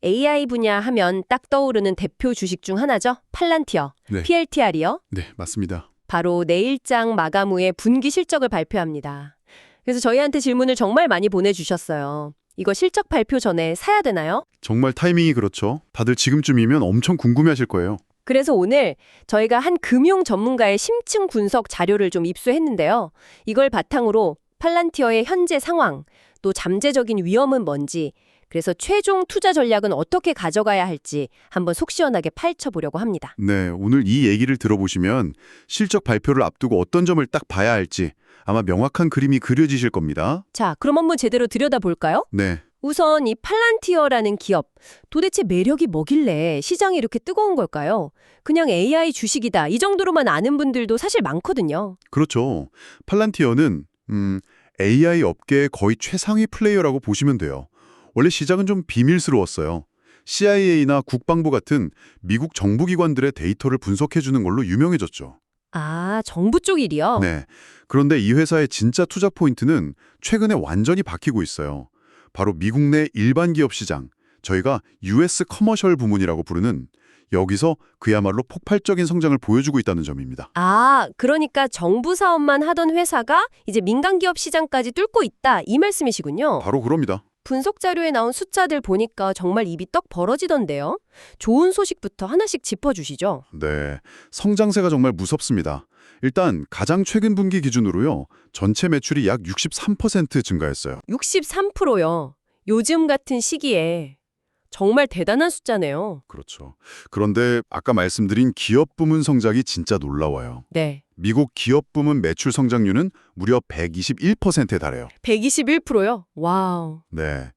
AI 분야 하면 딱 떠오르는 대표 주식 중 하나죠. 팔란티어, 네. PLTR이요. 네, 맞습니다. 바로 내일장 마감 후에 분기 실적을 발표합니다. 그래서 저희한테 질문을 정말 많이 보내주셨어요. 이거 실적 발표 전에 사야 되나요? 정말 타이밍이 그렇죠. 다들 지금쯤이면 엄청 궁금해하실 거예요. 그래서 오늘 저희가 한 금융 전문가의 심층 분석 자료를 좀 입수했는데요. 이걸 바탕으로 팔란티어의 현재 상황, 또 잠재적인 위험은 뭔지, 그래서 최종 투자 전략은 어떻게 가져가야 할지 한번 속 시원하게 파헤쳐보려고 합니다. 네, 오늘 이 얘기를 들어보시면 실적 발표를 앞두고 어떤 점을 딱 봐야 할지 아마 명확한 그림이 그려지실 겁니다. 자, 그럼 한번 제대로 들여다볼까요? 네, 우선 이 팔란티어라는 기업, 도대체 매력이 뭐길래 시장이 이렇게 뜨거운 걸까요? 그냥 AI 주식이다, 이 정도로만 아는 분들도 사실 많거든요. 그렇죠. 팔란티어는 AI 업계의 거의 최상위 플레이어라고 보시면 돼요. 원래 시작은 좀 비밀스러웠어요. CIA나 국방부 같은 미국 정부기관들의 데이터를 분석해주는 걸로 유명해졌죠. 아, 정부 쪽 일이요? 네. 그런데 이 회사의 진짜 투자 포인트는 최근에 완전히 바뀌고 있어요. 바로 미국 내 일반 기업 시장, 저희가 US 커머셜 부문이라고 부르는 여기서 그야말로 폭발적인 성장을 보여주고 있다는 점입니다. 아, 그러니까 정부 사업만 하던 회사가 이제 민간 기업 시장까지 뚫고 있다, 이 말씀이시군요. 바로 그럽니다. 분석 자료에 나온 숫자들 보니까 정말 입이 떡 벌어지던데요. 좋은 소식부터 하나씩 짚어주시죠. 네. 성장세가 정말 무섭습니다. 일단 가장 최근 분기 기준으로요. 전체 매출이 약 63% 증가했어요. 63%요. 요즘 같은 시기에 정말 대단한 숫자네요. 그렇죠. 그런데 아까 말씀드린 기업 부문 성장이 진짜 놀라워요. 네. 미국 기업 부문 매출 성장률은 무려 121%에 달해요. 121%요? 와우. 네.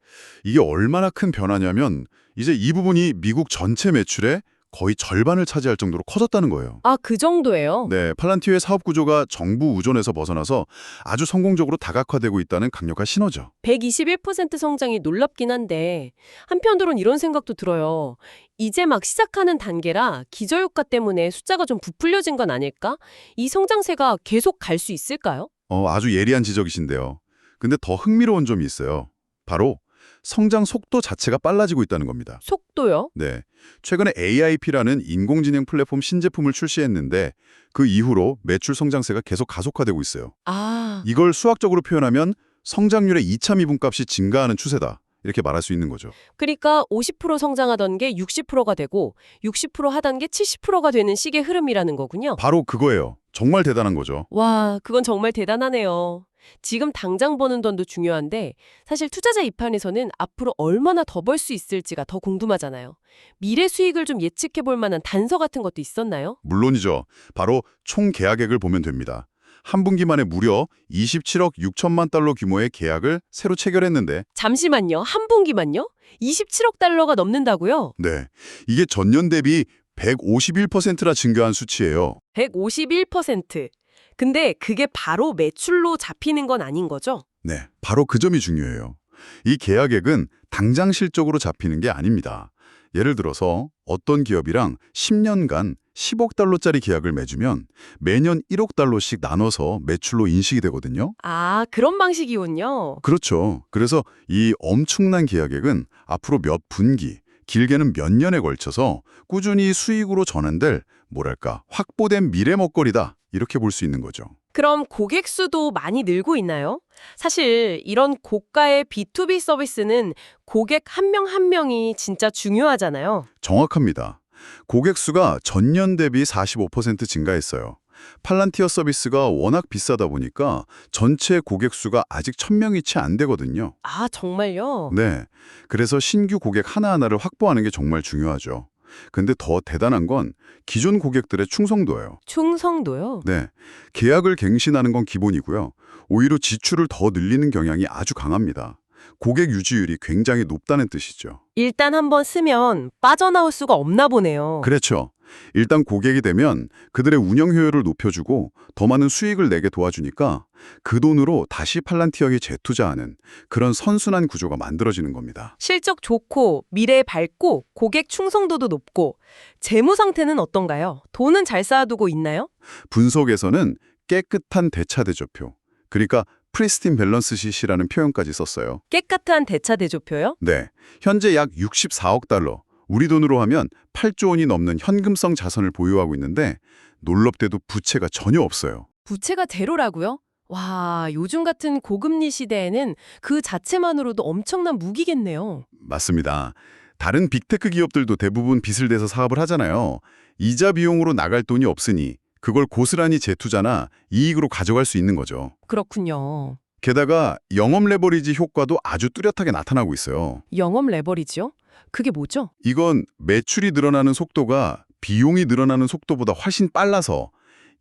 이게 얼마나 큰 변화냐면 이제 이 부분이 미국 전체 매출의 거의 절반을 차지할 정도로 커졌다는 거예요. 아, 그 정도예요? 네, 팔란티어의 사업 구조가 정부 우존에서 벗어나서 아주 성공적으로 다각화되고 있다는 강력한 신호죠. 121% 성장이 놀랍긴 한데 한편으론 이런 생각도 들어요. 이제 막 시작하는 단계라 기저효과 때문에 숫자가 좀 부풀려진 건 아닐까? 이 성장세가 계속 갈 수 있을까요? 아주 예리한 지적이신데요. 근데 더 흥미로운 점이 있어요. 바로 성장 속도 자체가 빨라지고 있다는 겁니다. 속도요? 네, 최근에 AIP라는 인공지능 플랫폼 신제품을 출시했는데 그 이후로 매출 성장세가 계속 가속화되고 있어요. 아, 이걸 수학적으로 표현하면 성장률의 2차 미분값이 증가하는 추세다. 이렇게 말할 수 있는 거죠. 그러니까 50% 성장하던 게 60%가 되고 60% 하던 게 70%가 되는 식의 흐름이라는 거군요. 바로 그거예요. 정말 대단한 거죠. 와, 그건 정말 대단하네요. 지금 당장 버는 돈도 중요한데 사실 투자자 입장에서는 앞으로 얼마나 더 벌 수 있을지가 더 궁금하잖아요. 미래 수익을 좀 예측해 볼 만한 단서 같은 것도 있었나요? 물론이죠. 바로 총 계약액을 보면 됩니다. 한 분기 만에 무려 27억 6천만 달러 규모의 계약을 새로 체결했는데 잠시만요. 한 분기만요? 27억 달러가 넘는다고요? 네, 이게 전년 대비 151%나 증가한 수치예요. 151%. 근데 그게 바로 매출로 잡히는 건 아닌 거죠? 네, 바로 그 점이 중요해요. 이 계약액은 당장 실적으로 잡히는 게 아닙니다. 예를 들어서 어떤 기업이랑 10년간 10억 달러짜리 계약을 맺으면 매년 1억 달러씩 나눠서 매출로 인식이 되거든요. 아, 그런 방식이군요. 그렇죠. 그래서 이 엄청난 계약액은 앞으로 몇 분기, 길게는 몇 년에 걸쳐서 꾸준히 수익으로 전환될 뭐랄까 확보된 미래 먹거리다. 이렇게 볼 수 있는 거죠. 그럼 고객 수도 많이 늘고 있나요? 사실 이런 고가의 B2B 서비스는 고객 한 명 한 명이 진짜 중요하잖아요. 정확합니다. 고객 수가 전년 대비 45% 증가했어요. 팔란티어 서비스가 워낙 비싸다 보니까 전체 고객 수가 아직 1000명이 채 안 되거든요. 아, 정말요? 네. 그래서 신규 고객 하나하나를 확보하는 게 정말 중요하죠. 근데 더 대단한 건 기존 고객들의 충성도예요. 충성도요? 네. 계약을 갱신하는 건 기본이고요. 오히려 지출을 더 늘리는 경향이 아주 강합니다. 고객 유지율이 굉장히 높다는 뜻이죠. 일단 한번 쓰면 빠져나올 수가 없나 보네요. 그렇죠. 일단 고객이 되면 그들의 운영 효율을 높여주고 더 많은 수익을 내게 도와주니까 그 돈으로 다시 팔란티어에 재투자하는 그런 선순환 구조가 만들어지는 겁니다. 실적 좋고 미래 밝고 고객 충성도도 높고 재무 상태는 어떤가요? 돈은 잘 쌓아두고 있나요? 분석에서는 깨끗한 대차대조표, 그러니까 프리스틴 밸런스 시시라는 표현까지 썼어요. 깨끗한 대차 대조표요? 네, 현재 약 64억 달러, 우리 돈으로 하면 8조 원이 넘는 현금성 자산을 보유하고 있는데 놀랍게도 부채가 전혀 없어요. 부채가 제로라고요? 와, 요즘 같은 고금리 시대에는 그 자체만으로도 엄청난 무기겠네요. 맞습니다. 다른 빅테크 기업들도 대부분 빚을 대서 사업을 하잖아요. 이자 비용으로 나갈 돈이 없으니 그걸 고스란히 재투자나 이익으로 가져갈 수 있는 거죠. 그렇군요. 게다가 영업 레버리지 효과도 아주 뚜렷하게 나타나고 있어요. 영업 레버리지요? 그게 뭐죠? 이건 매출이 늘어나는 속도가 비용이 늘어나는 속도보다 훨씬 빨라서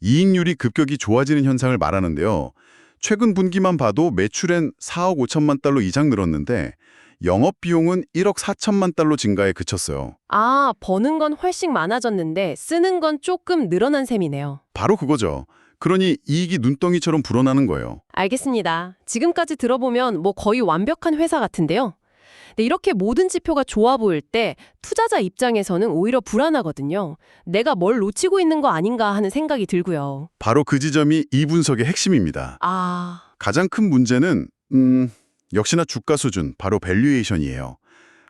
이익률이 급격히 좋아지는 현상을 말하는데요. 최근 분기만 봐도 매출엔 4억 5천만 달러 이상 늘었는데 영업비용은 1억 4천만 달러 증가에 그쳤어요. 아, 버는 건 훨씬 많아졌는데 쓰는 건 조금 늘어난 셈이네요. 바로 그거죠. 그러니 이익이 눈덩이처럼 불어나는 거예요. 알겠습니다. 지금까지 들어보면 뭐 거의 완벽한 회사 같은데요. 근데 이렇게 모든 지표가 좋아 보일 때 투자자 입장에서는 오히려 불안하거든요. 내가 뭘 놓치고 있는 거 아닌가 하는 생각이 들고요. 바로 그 지점이 이 분석의 핵심입니다. 아, 가장 큰 문제는 역시나 주가 수준, 바로 밸류에이션이에요.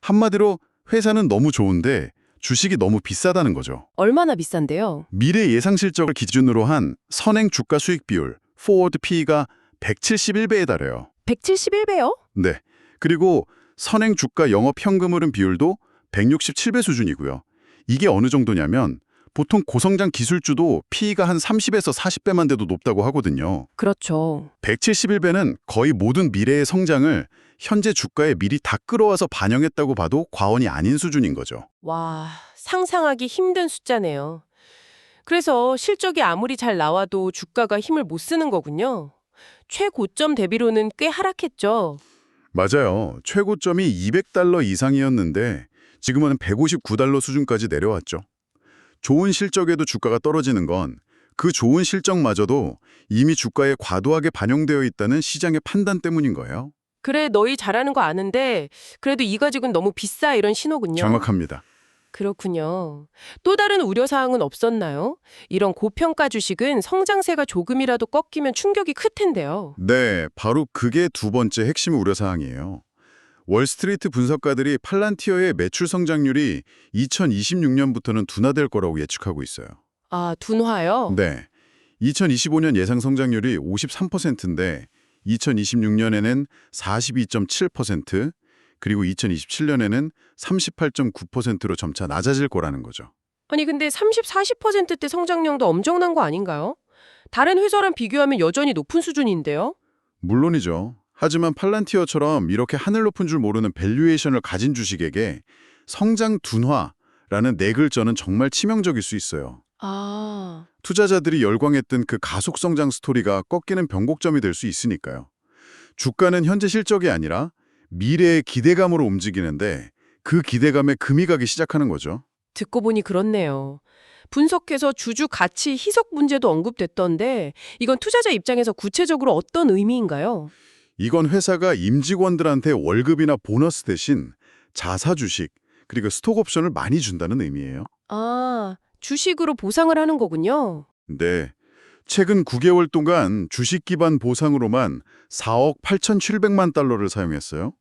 한마디로 회사는 너무 좋은데 주식이 너무 비싸다는 거죠. 얼마나 비싼데요? 미래 예상 실적을 기준으로 한 선행 주가 수익 비율, 포워드 P가 171배에 달해요. 171배요? 네. 그리고 선행 주가 영업 현금 흐름 비율도 167배 수준이고요. 이게 어느 정도냐면 보통 고성장 기술주도 P가 한 30에서 40배만 돼도 높다고 하거든요. 그렇죠. 171배는 거의 모든 미래의 성장을 현재 주가에 미리 다 끌어와서 반영했다고 봐도 과언이 아닌 수준인 거죠. 와, 상상하기 힘든 숫자네요. 그래서 실적이 아무리 잘 나와도 주가가 힘을 못 쓰는 거군요. 최고점 대비로는 꽤 하락했죠. 맞아요. 최고점이 200달러 이상이었는데 지금은 159달러 수준까지 내려왔죠. 좋은 실적에도 주가가 떨어지는 건 그 좋은 실적마저도 이미 주가에 과도하게 반영되어 있다는 시장의 판단 때문인 거예요. 그래, 너희 잘하는 거 아는데 그래도 이 가죽은 너무 비싸 이런 신호군요. 정확합니다. 그렇군요. 또 다른 우려사항은 없었나요? 이런 고평가 주식은 성장세가 조금이라도 꺾이면 충격이 클 텐데요. 네, 바로 그게 두 번째 핵심 우려사항이에요. 월스트리트 분석가들이 팔란티어의 매출 성장률이 2026년부터는 둔화될 거라고 예측하고 있어요. 아, 둔화요? 네, 2025년 예상 성장률이 53%인데 2026년에는 42.7%, 그리고 2027년에는 38.9%로 점차 낮아질 거라는 거죠. 아니 근데 30, 40%대 성장량도 엄청난 거 아닌가요? 다른 회사랑 비교하면 여전히 높은 수준인데요? 물론이죠. 하지만 팔란티어처럼 이렇게 하늘 높은 줄 모르는 밸류에이션을 가진 주식에게 성장 둔화라는 네 글자는 정말 치명적일 수 있어요. 아, 투자자들이 열광했던 그 가속 성장 스토리가 꺾이는 변곡점이 될 수 있으니까요. 주가는 현재 실적이 아니라 미래의 기대감으로 움직이는데 그 기대감에 금이 가기 시작하는 거죠. 듣고 보니 그렇네요. 분석해서 주주 가치 희석 문제도 언급됐던데 이건 투자자 입장에서 구체적으로 어떤 의미인가요? 이건 회사가 임직원들한테 월급이나 보너스 대신 자사 주식, 그리고 스톡 옵션을 많이 준다는 의미예요. 아, 주식으로 보상을 하는 거군요. 네. 최근 9개월 동안 주식 기반 보상으로만 4억 8,700만 달러를 사용했어요.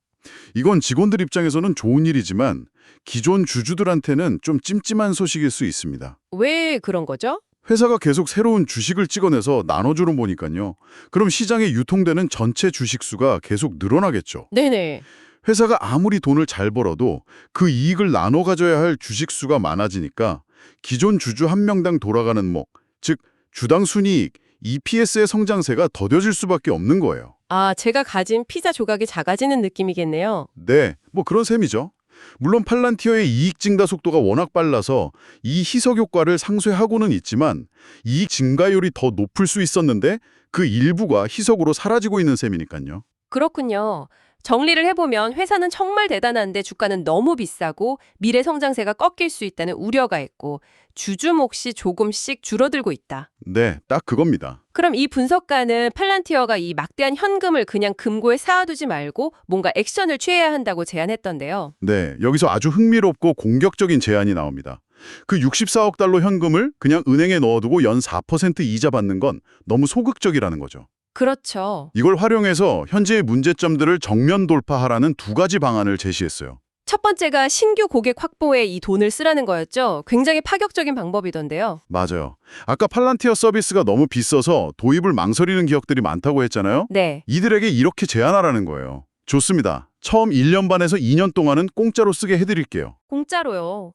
이건 직원들 입장에서는 좋은 일이지만 기존 주주들한테는 좀 찜찜한 소식일 수 있습니다. 왜 그런 거죠? 회사가 계속 새로운 주식을 찍어내서 나눠주는 보니까요. 그럼 시장에 유통되는 전체 주식 수가 계속 늘어나겠죠. 네네. 회사가 아무리 돈을 잘 벌어도 그 이익을 나눠 가져야 할 주식 수가 많아지니까 기존 주주 한 명당 돌아가는 즉 주당 순이익, EPS의 성장세가 더뎌질 수밖에 없는 거예요. 아, 제가 가진 피자 조각이 작아지는 느낌이겠네요. 네, 그런 셈이죠. 물론 팔란티어의 이익 증가 속도가 워낙 빨라서 이 희석 효과를 상쇄하고는 있지만 이익 증가율이 더 높을 수 있었는데 그 일부가 희석으로 사라지고 있는 셈이니까요. 그렇군요. 정리를 해보면 회사는 정말 대단한데 주가는 너무 비싸고 미래 성장세가 꺾일 수 있다는 우려가 있고 주주 몫이 조금씩 줄어들고 있다. 네, 딱 그겁니다. 그럼 이 분석가는 팔란티어가 이 막대한 현금을 그냥 금고에 쌓아두지 말고 뭔가 액션을 취해야 한다고 제안했던데요. 네, 여기서 아주 흥미롭고 공격적인 제안이 나옵니다. 그 64억 달러 현금을 그냥 은행에 넣어두고 연 4% 이자 받는 건 너무 소극적이라는 거죠. 그렇죠. 이걸 활용해서 현재의 문제점들을 정면 돌파하라는 두 가지 방안을 제시했어요. 첫 번째가 신규 고객 확보에 이 돈을 쓰라는 거였죠. 굉장히 파격적인 방법이던데요. 맞아요. 아까 팔란티어 서비스가 너무 비싸서 도입을 망설이는 기업들이 많다고 했잖아요. 네. 이들에게 이렇게 제안하라는 거예요. 좋습니다. 처음 1년 반에서 2년 동안은 공짜로 쓰게 해드릴게요. 공짜로요.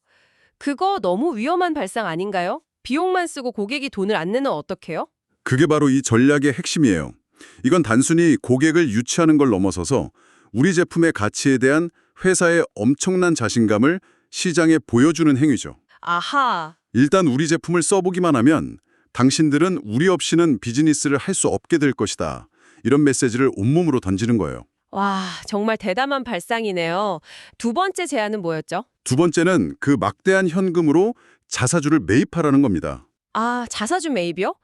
그거 너무 위험한 발상 아닌가요? 비용만 쓰고 고객이 돈을 안 내면 어떡해요? 그게 바로 이 전략의 핵심이에요. 이건 단순히 고객을 유치하는 걸 넘어서서 우리 제품의 가치에 대한 회사의 엄청난 자신감을 시장에 보여주는 행위죠. 아하. 일단 우리 제품을 써보기만 하면 당신들은 우리 없이는 비즈니스를 할 수 없게 될 것이다. 이런 메시지를 온몸으로 던지는 거예요. 와, 정말 대담한 발상이네요. 두 번째 제안은 뭐였죠? 두 번째는 그 막대한 현금으로 자사주를 매입하라는 겁니다. 아, 자사주 매입이요?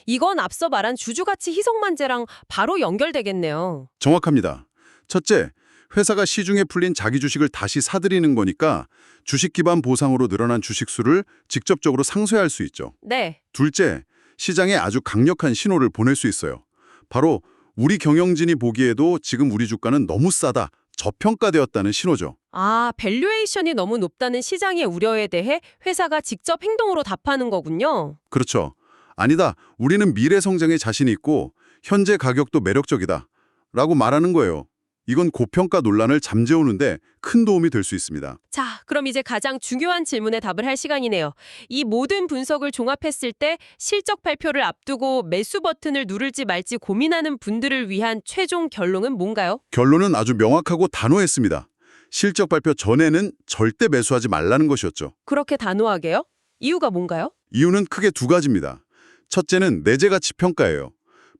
이건 앞서 말한 주주가치 희석만제랑 바로 연결되겠네요. 정확합니다. 첫째, 회사가 시중에 풀린 자기 주식을 다시 사들이는 거니까 주식 기반 보상으로 늘어난 주식 수를 직접적으로 상쇄할 수 있죠. 네. 둘째, 시장에 아주 강력한 신호를 보낼 수 있어요. 바로 우리 경영진이 보기에도 지금 우리 주가는 너무 싸다, 저평가되었다는 신호죠. 아, 밸류에이션이 너무 높다는 시장의 우려에 대해 회사가 직접 행동으로 답하는 거군요. 그렇죠. 아니다, 우리는 미래 성장에 자신이 있고 현재 가격도 매력적이다 라고 말하는 거예요. 이건 고평가 논란을 잠재우는데 큰 도움이 될 수 있습니다. 자, 그럼 이제 가장 중요한 질문에 답을 할 시간이네요. 이 모든 분석을 종합했을 때 실적 발표를 앞두고 매수 버튼을 누를지 말지 고민하는 분들을 위한 최종 결론은 뭔가요? 결론은 아주 명확하고 단호했습니다. 실적 발표 전에는 절대 매수하지 말라는 것이었죠. 그렇게 단호하게요? 이유가 뭔가요? 이유는 크게 두 가지입니다. 첫째는 내재 가치 평가예요.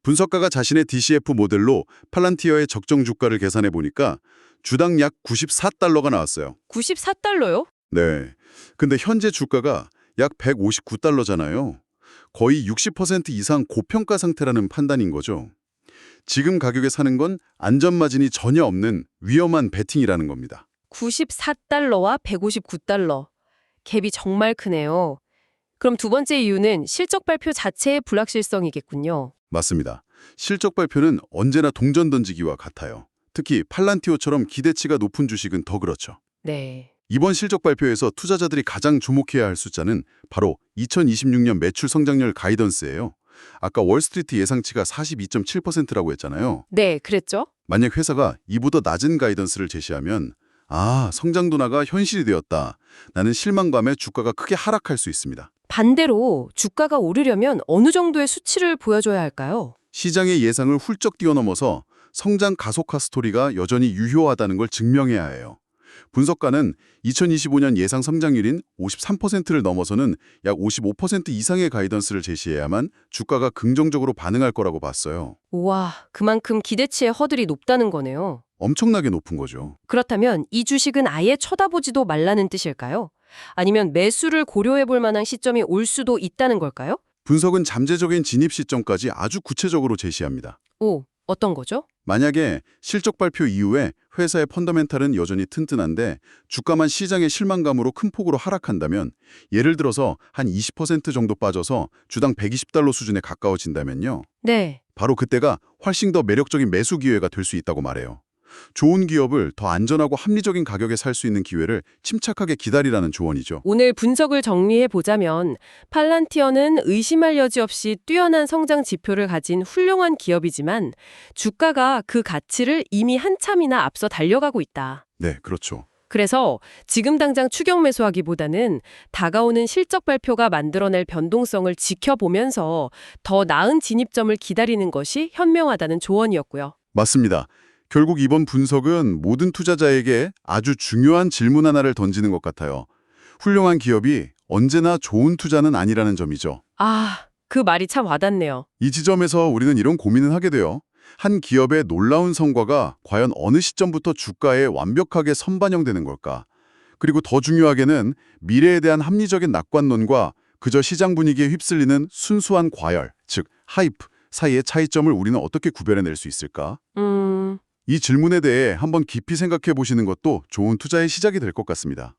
분석가가 자신의 DCF 모델로 팔란티어의 적정 주가를 계산해 보니까 주당 약 94달러가 나왔어요. 94달러요? 네. 근데 현재 주가가 약 159달러잖아요. 거의 60% 이상 고평가 상태라는 판단인 거죠. 지금 가격에 사는 건 안전 마진이 전혀 없는 위험한 베팅이라는 겁니다. 94달러와 159달러. 갭이 정말 크네요. 그럼 두 번째 이유는 실적 발표 자체의 불확실성이겠군요. 맞습니다. 실적 발표는 언제나 동전 던지기와 같아요. 특히 팔란티오처럼 기대치가 높은 주식은 더 그렇죠. 네. 이번 실적 발표에서 투자자들이 가장 주목해야 할 숫자는 바로 2026년 매출 성장률 가이던스예요. 아까 월스트리트 예상치가 42.7%라고 했잖아요. 네, 그랬죠? 만약 회사가 이보다 낮은 가이던스를 제시하면 성장 둔화가 현실이 되었다. 나는 실망감에 주가가 크게 하락할 수 있습니다. 반대로 주가가 오르려면 어느 정도의 수치를 보여줘야 할까요? 시장의 예상을 훌쩍 뛰어넘어서 성장 가속화 스토리가 여전히 유효하다는 걸 증명해야 해요. 분석가는 2025년 예상 성장률인 53%를 넘어서는 약 55% 이상의 가이던스를 제시해야만 주가가 긍정적으로 반응할 거라고 봤어요. 우와, 그만큼 기대치의 허들이 높다는 거네요. 엄청나게 높은 거죠. 그렇다면 이 주식은 아예 쳐다보지도 말라는 뜻일까요? 아니면 매수를 고려해 볼 만한 시점이 올 수도 있다는 걸까요? 분석은 잠재적인 진입 시점까지 아주 구체적으로 제시합니다. 오, 어떤 거죠? 만약에 실적 발표 이후에 회사의 펀더멘탈은 여전히 튼튼한데 주가만 시장의 실망감으로 큰 폭으로 하락한다면 예를 들어서 한 20% 정도 빠져서 주당 120달러 수준에 가까워진다면요. 네. 바로 그때가 훨씬 더 매력적인 매수 기회가 될 수 있다고 말해요. 좋은 기업을 더 안전하고 합리적인 가격에 살 수 있는 기회를 침착하게 기다리라는 조언이죠. 오늘 분석을 정리해 보자면 팔란티어는 의심할 여지 없이 뛰어난 성장 지표를 가진 훌륭한 기업이지만 주가가 그 가치를 이미 한참이나 앞서 달려가고 있다. 네, 그렇죠. 그래서 지금 당장 추격 매수하기보다는 다가오는 실적 발표가 만들어낼 변동성을 지켜보면서 더 나은 진입점을 기다리는 것이 현명하다는 조언이었고요. 맞습니다. 결국 이번 분석은 모든 투자자에게 아주 중요한 질문 하나를 던지는 것 같아요. 훌륭한 기업이 언제나 좋은 투자는 아니라는 점이죠. 아, 그 말이 참 와닿네요. 이 지점에서 우리는 이런 고민을 하게 돼요. 한 기업의 놀라운 성과가 과연 어느 시점부터 주가에 완벽하게 선반영되는 걸까? 그리고 더 중요하게는 미래에 대한 합리적인 낙관론과 그저 시장 분위기에 휩쓸리는 순수한 과열, 즉 하이프 사이의 차이점을 우리는 어떻게 구별해낼 수 있을까? 이 질문에 대해 한번 깊이 생각해 보시는 것도 좋은 투자의 시작이 될 것 같습니다.